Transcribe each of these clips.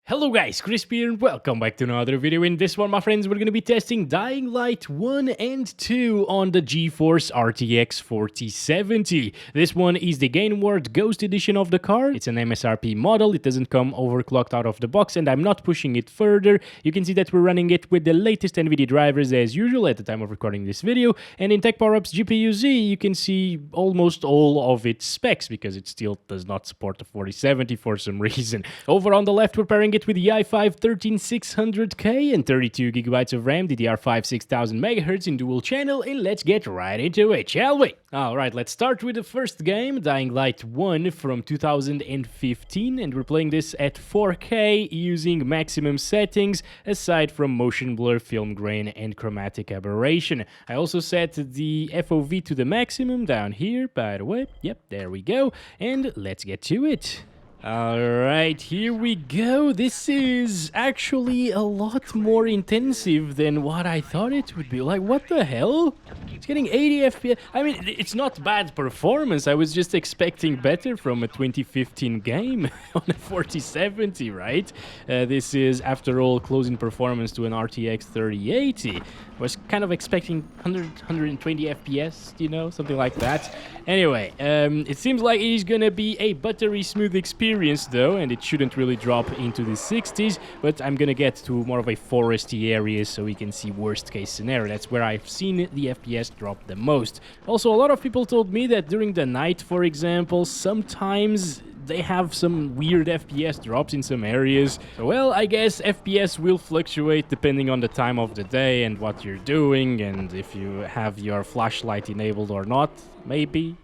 Hello guys, Chris here and welcome back to another video. In this one, my friends, we're going to be testing Dying Light 1 and 2 on the GeForce RTX 4070. This one is the Gainward Ghost edition of the card. It's an MSRP model, it doesn't come overclocked out of the box, and I'm not pushing it further. You can see that we're running it with the latest Nvidia drivers as usual at the time of recording this video, and in Tech Power Up's GPU-Z, you can see almost all of its specs because it still does not support the 4070 for some reason. Over on the left, we're pairing it with the i5 13600K and 32GB of RAM, DDR5 6000 MHz in dual channel, and let's get right into it, shall we? Alright, let's start with the first game, Dying Light 1 from 2015, and we're playing this at 4K using maximum settings, aside from motion blur, film grain, and chromatic aberration. I also set the FOV to the maximum down here, by the way. Yep, there we go, and let's get to it. Alright, here we go. This is actually a lot more intensive than what I thought it would be. Like, what the hell? It's getting 80 FPS. I mean, it's not bad performance. I was just expecting better from a 2015 game on a 4070, right? This is, after all, closing performance to an RTX 3080. Was kind of expecting 120 FPS, you know, something like that. Anyway, it seems like it is gonna be a buttery smooth experience though, and it shouldn't really drop into the 60s, but I'm gonna get to more of a foresty area so we can see worst case scenario. That's where I've seen the FPS drop the most. Also, a lot of people told me that during the night, for example, sometimes they have some weird FPS drops in some areas. Well, I guess FPS will fluctuate depending on the time of the day and what you're doing, and if you have your flashlight enabled or not, maybe.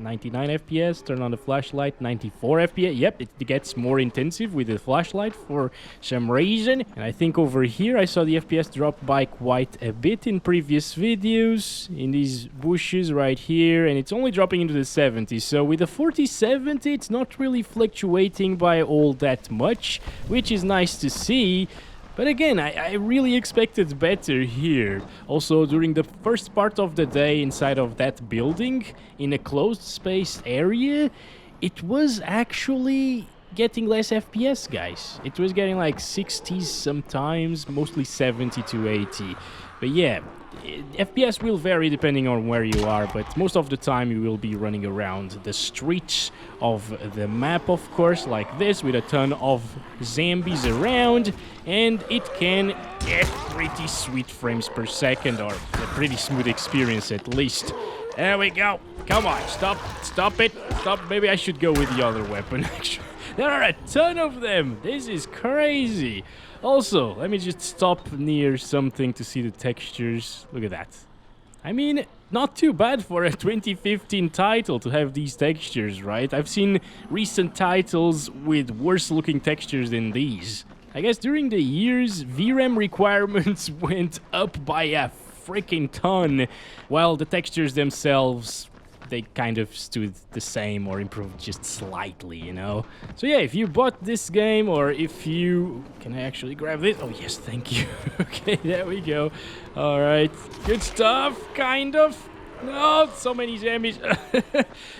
99 FPS, turn on the flashlight, 94 FPS. Yep, it gets more intensive with the flashlight for some reason. And I think over here I saw the FPS drop by quite a bit in previous videos, in these bushes right here, and it's only dropping into the 70s. So with the 4070, it's not really fluctuating by all that much, which is nice to see. But again, I really expected better here. Also, during the first part of the day inside of that building, in a closed space area, it was actually getting less FPS, guys. It was getting like 60s sometimes, mostly 70 to 80. But yeah, FPS will vary depending on where you are, but most of the time you will be running around the streets of the map, of course, like this, with a ton of zombies around, and it can get pretty sweet frames per second, or a pretty smooth experience at least. There we go. Come on, stop it, stop. Maybe I should go with the other weapon, actually. There are a ton of them. This is crazy. Also, let me just stop near something to see the textures. Look at that. I mean, not too bad for a 2015 title to have these textures, right? I've seen recent titles with worse looking textures than these. I guess during the years, VRAM requirements went up by a freaking ton, while the textures themselves, they kind of stood the same or improved just slightly, you know? So yeah, if you bought this game, or if you... Can I actually grab this? Oh yes, thank you. Okay, there we go. Alright, good stuff, kind of. No, so many zombies.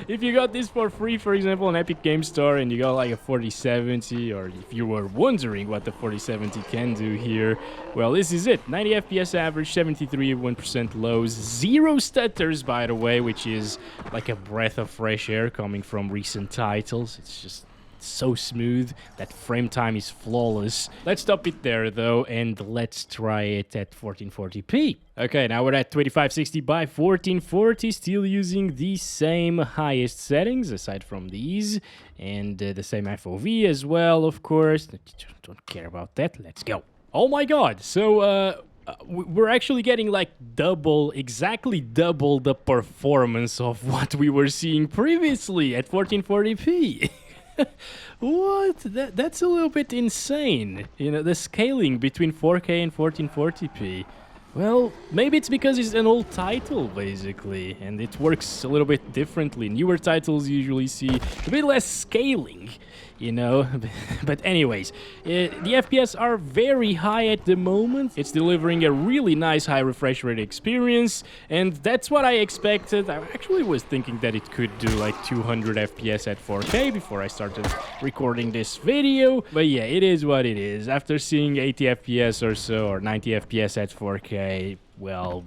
If you got this for free, for example, on Epic Game Store, and you got like a 4070, or if you were wondering what the 4070 can do here, well, this is it. 90 FPS average, 73.1% lows, 0 stutters, by the way, which is like a breath of fresh air coming from recent titles. It's just so smooth. That frame time is flawless. Let's stop it there though, and let's try it at 1440p. Okay, now we're at 2560 by 1440, still using the same highest settings aside from these, and the same FOV as well, of course. Don't care about that. Let's go. Oh my god, so we're actually getting like exactly double the performance of what we were seeing previously at 1440p. What? That's a little bit insane. You know, the scaling between 4K and 1440p. Well, maybe it's because it's an old title, basically, and it works a little bit differently. Newer titles usually see a bit less scaling you know. But anyways, the FPS are very high at the moment. It's delivering a really nice high refresh rate experience, and that's what I expected. I actually was thinking that it could do like 200 FPS at 4K before I started recording this video, but yeah, it is what it is. After seeing 80 FPS or so, or 90 FPS at 4K, well,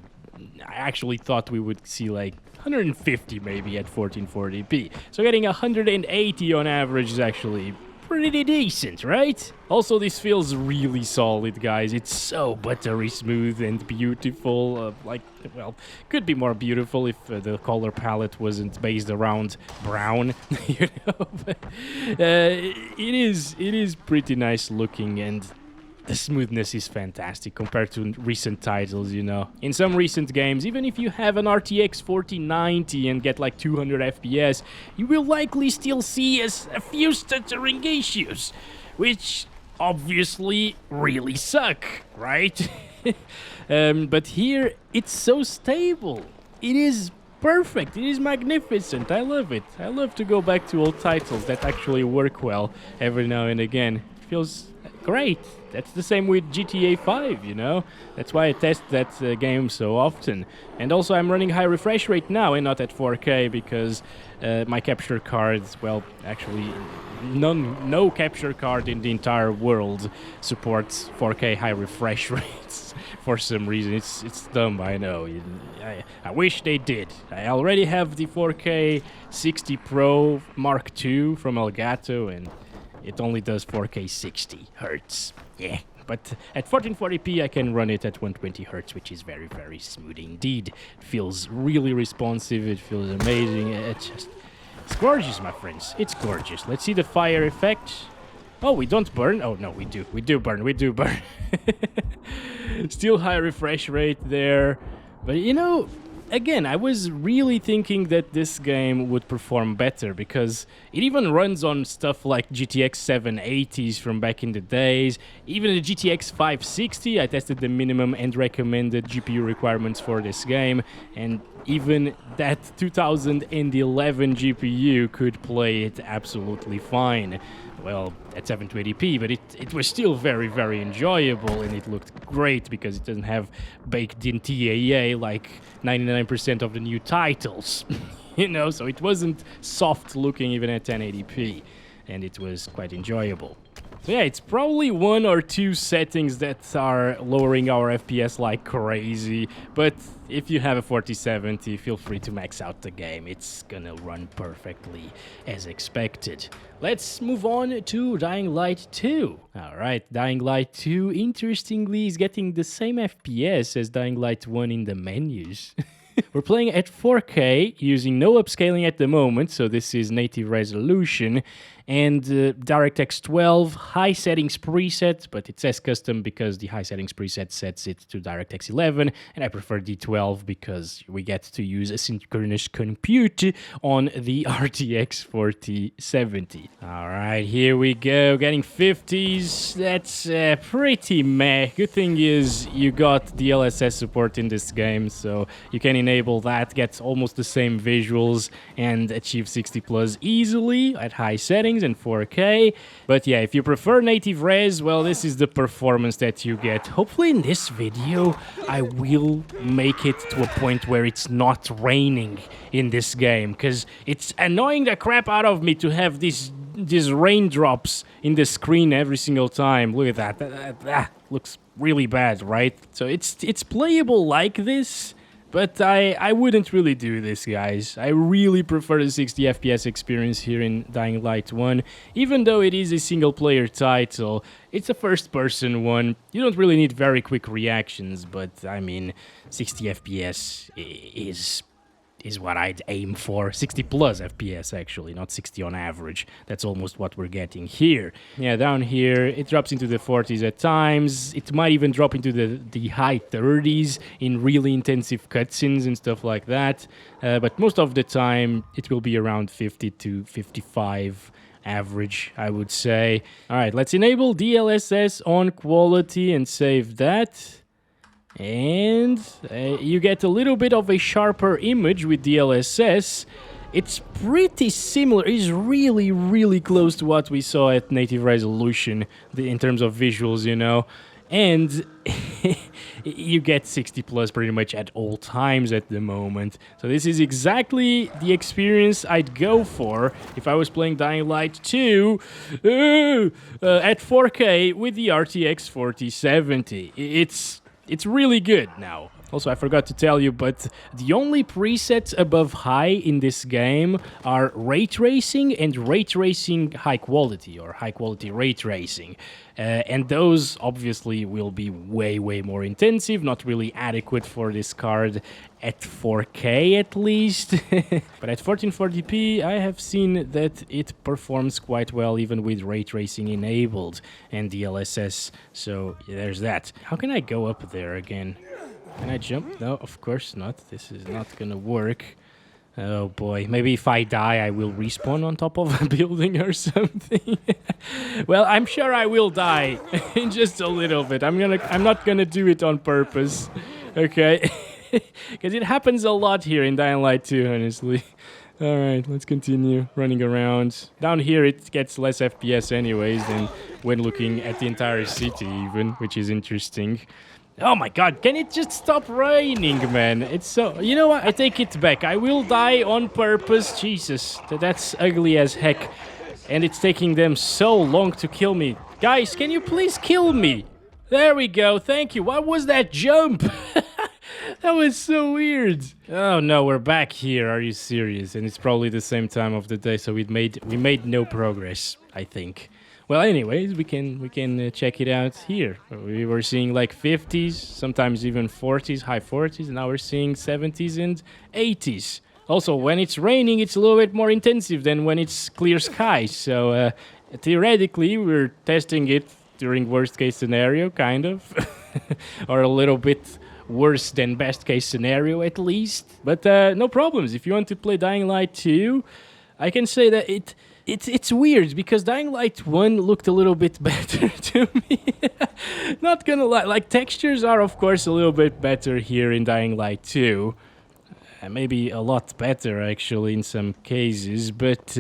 I actually thought we would see like 150 maybe at 1440p. So getting 180 on average is actually pretty decent, right? Also, this feels really solid, guys. It's so buttery smooth and beautiful. Like, well, could be more beautiful if the color palette wasn't based around brown, you know. But, it is pretty nice looking, and the smoothness is fantastic compared to recent titles, you know. In some recent games, even if you have an RTX 4090 and get like 200 FPS, you will likely still see a few stuttering issues, which obviously really suck, right? But here, it's so stable. It is perfect. It is magnificent. I love it. I love to go back to old titles that actually work well every now and again. It feels great. That's the same with GTA 5, you know? That's why I test that game so often. And also I'm running high refresh rate now and not at 4K because my capture cards, well, actually no capture card in the entire world supports 4K high refresh rates for some reason. It's dumb, I know. I wish they did. I already have the 4K 60 Pro Mark II from Elgato, and it only does 4K 60 Hertz. Yeah, but at 1440p I can run it at 120 Hertz, which is very, very smooth indeed. It feels really responsive. It feels amazing. It's gorgeous, my friends. It's gorgeous. Let's see the fire effect. Oh, we don't burn? Oh, no, we do. We do burn. We do burn. Still high refresh rate there. But, you know, again, I was really thinking that this game would perform better because it even runs on stuff like GTX 780s from back in the days. Even the GTX 560, I tested the minimum and recommended GPU requirements for this game, and even that 2011 GPU could play it absolutely fine. Well, at 720p, but it was still very, very enjoyable, and it looked great because it doesn't have baked-in TAA like 99% of the new titles, you know, so it wasn't soft-looking even at 1080p, and it was quite enjoyable. So yeah, it's probably one or two settings that are lowering our FPS like crazy, but if you have a 4070, feel free to max out the game. It's gonna run perfectly as expected. Let's move on to Dying Light 2. Alright, Dying Light 2, interestingly, is getting the same FPS as Dying Light 1 in the menus. We're playing at 4K using no upscaling at the moment, so this is native resolution, and DirectX 12 high settings preset, but it says custom because the high settings preset sets it to DirectX 11, and I prefer D12 because we get to use asynchronous compute on the RTX 4070. Alright, here we go, getting 50s, that's pretty meh. Good thing is you got DLSS support in this game, so you can enable that, get almost the same visuals, and achieve 60 plus easily at high settings and 4K. But yeah, if you prefer native res, well, this is the performance that you get. Hopefully in this video I will make it to a point where it's not raining in this game, because it's annoying the crap out of me to have these raindrops in the screen every single time. Look at that. Looks really bad, right? So it's playable like this, but I wouldn't really do this, guys. I really prefer the 60 FPS experience here in Dying Light 1. Even though it is a single-player title, it's a first-person one. You don't really need very quick reactions, but, I mean, 60 FPS is what I'd aim for. 60 plus FPS, actually, not 60 on average. That's almost what we're getting here. Yeah, down here, it drops into the 40s at times. It might even drop into the high 30s in really intensive cutscenes and stuff like that. But most of the time, it will be around 50 to 55 average, I would say. All right, let's enable DLSS on quality and save that. And you get a little bit of a sharper image with DLSS, It's pretty similar. It's really, really close to what we saw at native resolution in terms of visuals, you know. And you get 60 plus pretty much at all times at the moment. So this is exactly the experience I'd go for if I was playing Dying Light 2 at 4K with the RTX 4070. It's really good now. Also, I forgot to tell you, but the only presets above high in this game are ray tracing and ray tracing high quality or high quality ray tracing. And those obviously will be way, way more intensive, not really adequate for this card at 4K at least. But at 1440p, I have seen that it performs quite well even with ray tracing enabled and DLSS. So there's that. How can I go up there again? Can I jump? No, of course not. This is not gonna work. Oh boy, maybe if I die I will respawn on top of a building or something. Well, I'm sure I will die in just a little bit. I'm not gonna do it on purpose. Okay? Because it happens a lot here in Dying Light 2, honestly. Alright, let's continue running around. Down here it gets less FPS anyways than when looking at the entire city even, which is interesting. Oh my god, can it just stop raining, man? It's so... You know what? I take it back. I will die on purpose. Jesus, that's ugly as heck. And it's taking them so long to kill me. Guys, can you please kill me? There we go, thank you. What was that jump? That was so weird. Oh no, we're back here. Are you serious? And it's probably the same time of the day, so we made no progress, I think. Well, anyways, we can check it out here. We were seeing like 50s, sometimes even 40s, high 40s, and now we're seeing 70s and 80s. Also, when it's raining, it's a little bit more intensive than when it's clear skies. So theoretically, we're testing it during worst case scenario, kind of, or a little bit worse than best case scenario at least. But no problems. If you want to play Dying Light 2, I can say that it's weird because Dying Light 1 looked a little bit better to me. Not gonna lie, like textures are of course a little bit better here in Dying Light 2. Maybe a lot better actually in some cases, but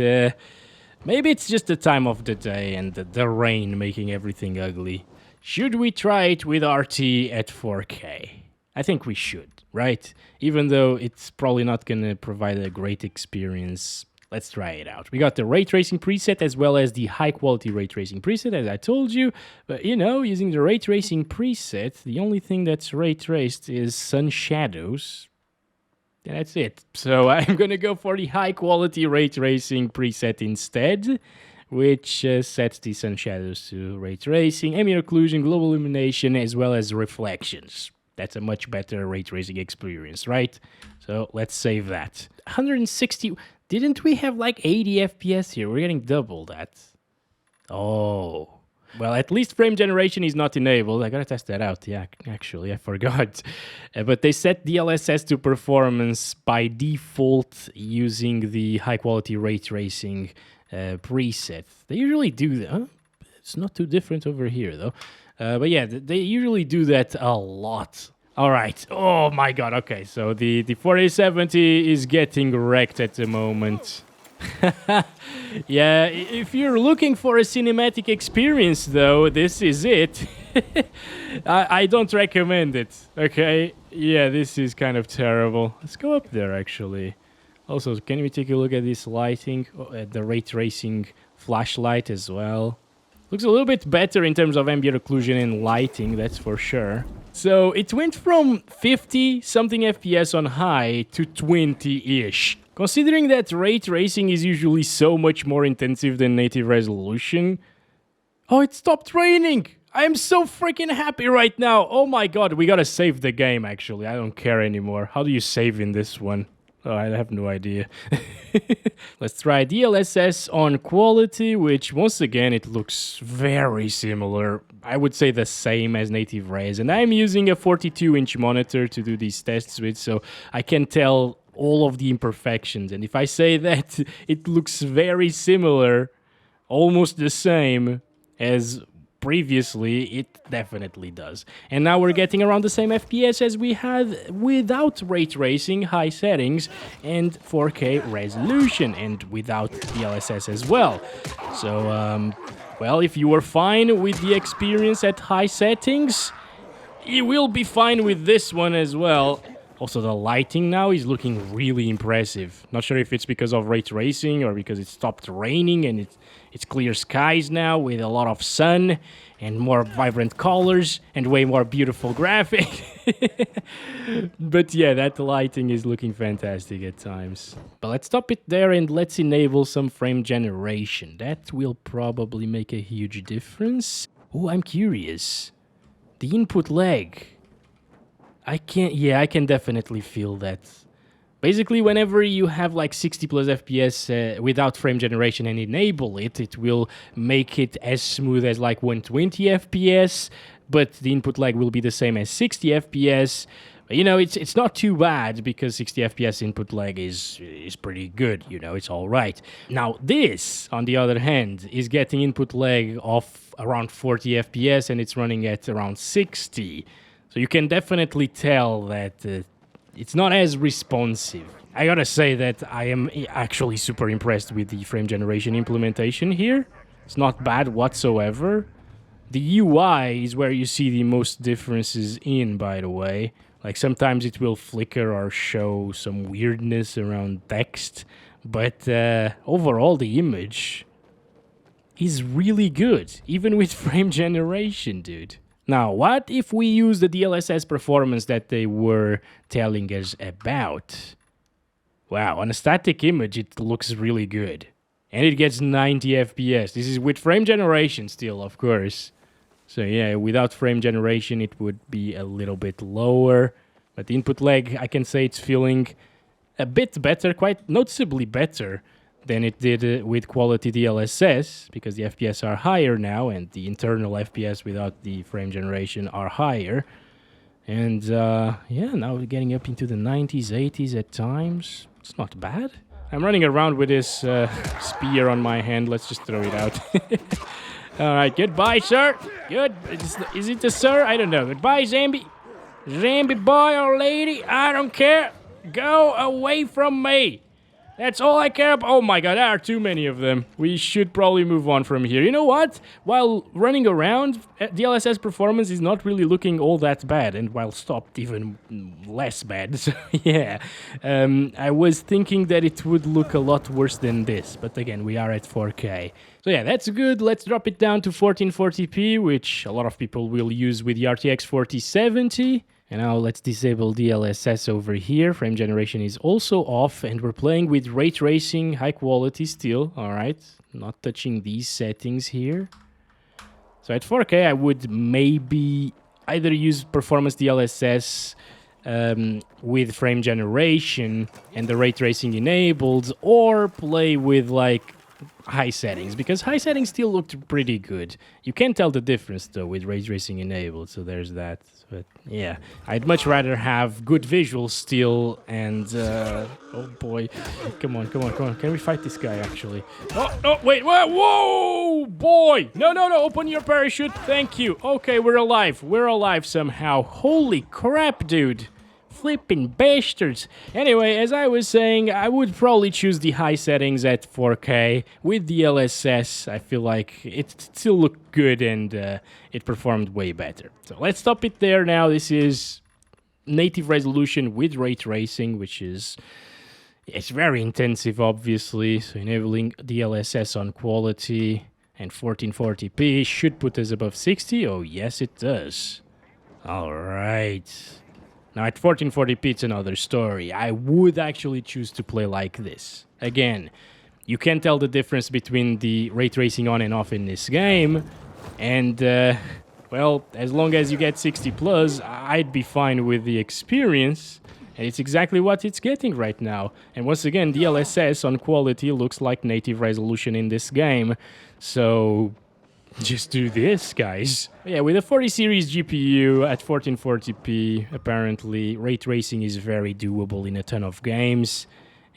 maybe it's just the time of the day and the rain making everything ugly. Should we try it with RT at 4K? I think we should, right? Even though it's probably not gonna provide a great experience. Let's try it out. We got the ray tracing preset as well as the high quality ray tracing preset, as I told you. But you know, using the ray tracing preset, the only thing that's ray traced is sun shadows. And that's it. So I'm gonna go for the high quality ray tracing preset instead, which sets the sun shadows to ray tracing, ambient occlusion, global illumination, as well as reflections. That's a much better ray tracing experience, right? So let's save that. 160... Didn't we have like 80 FPS here? We're getting double that. Oh. Well, at least frame generation is not enabled. I gotta test that out. Yeah, actually, I forgot. But they set DLSS to performance by default using the high-quality ray tracing preset. They usually do that. Huh? It's not too different over here, though. But yeah, they usually do that a lot. All right. Oh my god. Okay, so the 4070 is getting wrecked at the moment. Yeah, if you're looking for a cinematic experience, though, this is it. I don't recommend it, okay? Yeah, this is kind of terrible. Let's go up there, actually. Also, can we take a look at this lighting? At the ray tracing flashlight as well. Looks a little bit better in terms of ambient occlusion and lighting, that's for sure. So it went from 50-something FPS on high to 20-ish. Considering that ray tracing is usually so much more intensive than native resolution... Oh, it stopped raining! I am so freaking happy right now! Oh my god, we gotta save the game, actually. I don't care anymore. How do you save in this one? Oh, I have no idea. Let's try DLSS on quality, which once again, it looks very similar. I would say the same as native res. And I'm using a 42-inch monitor to do these tests with, so I can tell all of the imperfections. And if I say that it looks very similar, almost the same as previously, it definitely does. And now we're getting around the same FPS as we had without ray tracing, high settings, and 4K resolution, and without DLSS as well. So, well, if you were fine with the experience at high settings, you will be fine with this one as well. Also, the lighting now is looking really impressive. Not sure if it's because of ray tracing or because it stopped raining and it's clear skies now with a lot of sun and more vibrant colors and way more beautiful graphic. But yeah, that lighting is looking fantastic at times. But let's stop it there and let's enable some frame generation. That will probably make a huge difference. Oh, I'm curious. The input lag. I can definitely feel that. Basically, whenever you have like 60 plus FPS without frame generation and enable it, it will make it as smooth as like 120 FPS, but the input lag will be the same as 60 FPS. But, you know, it's not too bad because 60 FPS input lag is pretty good, you know, it's all right. Now, this, on the other hand, is getting input lag of around 40 FPS and it's running at around 60. So you can definitely tell that it's not as responsive. I gotta say that I am actually super impressed with the frame generation implementation here. It's not bad whatsoever. The UI is where you see the most differences in, by the way. Like sometimes it will flicker or show some weirdness around text. But overall the image is really good, even with frame generation, dude. Now, what if we use the DLSS performance that they were telling us about? Wow, on a static image, it looks really good. And it gets 90 FPS. This is with frame generation still, of course. So yeah, without frame generation, it would be a little bit lower. But the input lag, I can say it's feeling a bit better, quite noticeably better than it did with quality DLSS, because the FPS are higher now and the internal FPS without the frame generation are higher. And yeah, now we're getting up into the 90s, 80s at times. It's not bad. I'm running around with this spear on my hand. Let's just throw it out. All right, goodbye, sir. Good. Is it a sir? I don't know. Goodbye, Zambi. Zambi boy or lady, I don't care. Go away from me. That's all I care about. Oh my god, there are too many of them. We should probably move on from here. You know what? While running around, DLSS performance is not really looking all that bad. And while stopped, even less bad. So yeah, I was thinking that it would look a lot worse than this. But again, we are at 4K. So yeah, that's good. Let's drop it down to 1440p, which a lot of people will use with the RTX 4070. And now let's disable DLSS over here. Frame generation is also off, and we're playing with ray tracing, high quality still. All right, not touching these settings here. So at 4K, I would maybe either use performance DLSS with frame generation and the ray tracing enabled, or play with like high settings, because high settings still looked pretty good. You can tell the difference though with ray tracing enabled, so there's that. But yeah, I'd much rather have good visuals still. And oh boy, come on, can we fight this guy actually? Oh no, wait, whoa boy, no, open your parachute, thank you. Okay, we're alive somehow. Holy crap, dude. Flipping bastards. Anyway, as I was saying, I would probably choose the high settings at 4K. With the DLSS, I feel like it still looked good and it performed way better. So let's stop it there now. This is native resolution with ray tracing, which is... it's very intensive, obviously. So enabling DLSS on quality and 1440p should put us above 60. Oh, yes, it does. All right. Now at 1440p it's another story. I would actually choose to play like this. Again, you can tell the difference between the ray tracing on and off in this game. And, well, as long as you get 60 plus, I'd be fine with the experience. And it's exactly what it's getting right now. And once again, DLSS on quality looks like native resolution in this game. So... just do this, guys. Yeah, with a 40 series GPU at 1440p, apparently ray tracing is very doable in a ton of games.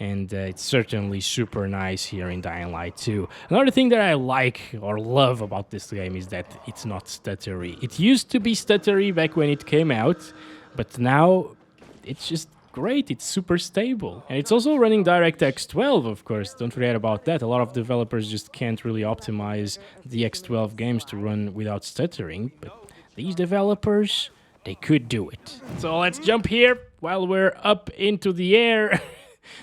and it's certainly super nice here in Dying Light 2. Another thing that I like or love about this game is that it's not stuttery. It used to be stuttery back when it came out, but now it's just great. It's super stable. And it's also running DirectX 12, of course. Don't forget about that. A lot of developers just can't really optimize the X12 games to run without stuttering, but these developers, they could do it. So let's jump here while we're up into the air.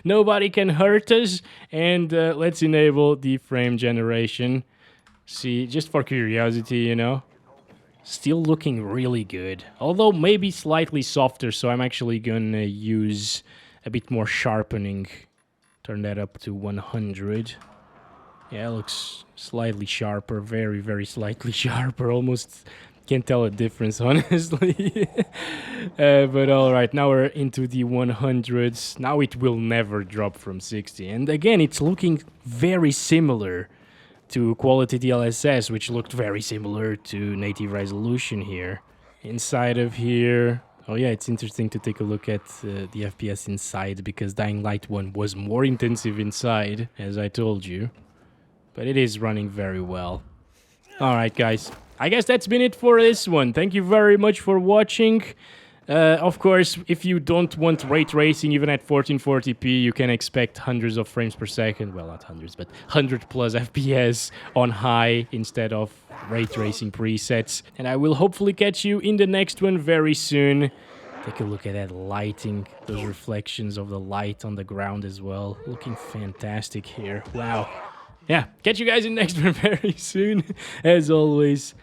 Nobody can hurt us. And let's enable the frame generation. See, just for curiosity, you know. Still looking really good. Although maybe slightly softer, so I'm actually gonna use a bit more sharpening. Turn that up to 100. Yeah, it looks slightly sharper. Very, very slightly sharper. Almost can't tell a difference, honestly. But alright, now we're into the 100s. Now it will never drop from 60. And again, it's looking very similar to Quality DLSS, which looked very similar to native resolution here. Inside of here... Oh yeah, it's interesting to take a look at the FPS inside, because Dying Light 1 was more intensive inside, as I told you. But it is running very well. Alright guys, I guess that's been it for this one. Thank you very much for watching. Of course, if you don't want ray tracing, even at 1440p, you can expect hundreds of frames per second. Well, not hundreds, but 100 plus FPS on high instead of ray tracing presets. And I will hopefully catch you in the next one very soon. Take a look at that lighting, those reflections of the light on the ground as well. Looking fantastic here. Wow. Yeah, catch you guys in the next one very soon. As always,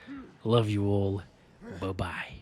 love you all. Bye-bye.